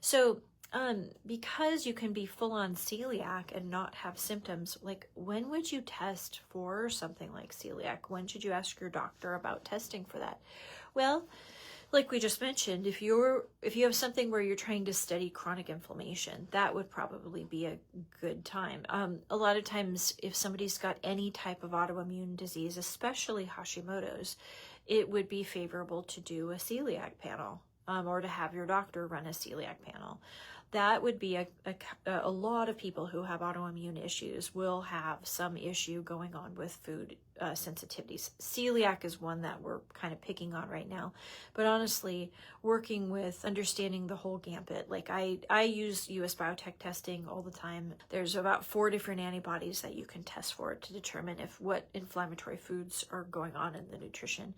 So, because you can be full on celiac and not have symptoms, like when would you test for something like celiac? When should you ask your doctor about testing for that? Well, like we just mentioned, if you have something where you're trying to study chronic inflammation, that would probably be a good time. A lot of times, if somebody's got any type of autoimmune disease, especially Hashimoto's, it would be favorable to do a celiac panel, or to have your doctor run a celiac panel. That would be a lot of people who have autoimmune issues will have some issue going on with food sensitivities. Celiac is one that we're kind of picking on right now, but honestly, working with understanding the whole gambit. Like I use US biotech testing all the time. There's about 4 different antibodies that you can test for to determine what inflammatory foods are going on in the nutrition.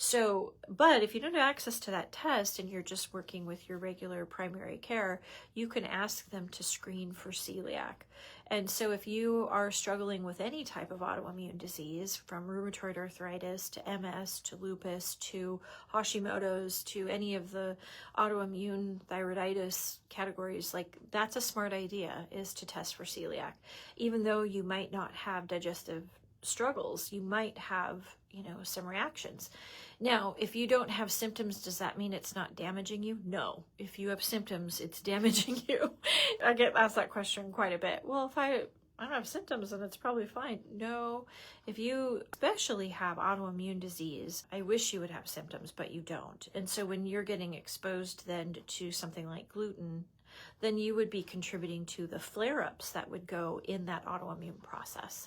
So, but if you don't have access to that test and you're just working with your regular primary care, you can ask them to screen for celiac. And so if you are struggling with any type of autoimmune disease, from rheumatoid arthritis to MS to lupus to Hashimoto's to any of the autoimmune thyroiditis categories, like that's a smart idea, is to test for celiac. Even though you might not have digestive struggles, you might have, some reactions. Now, if you don't have symptoms, does that mean it's not damaging you? No. If you have symptoms, it's damaging you. I get asked that question quite a bit. Well, if I don't have symptoms, then it's probably fine. No, if you especially have autoimmune disease, I wish you would have symptoms, but you don't. And so when you're getting exposed then to something like gluten, then you would be contributing to the flare-ups that would go in that autoimmune process.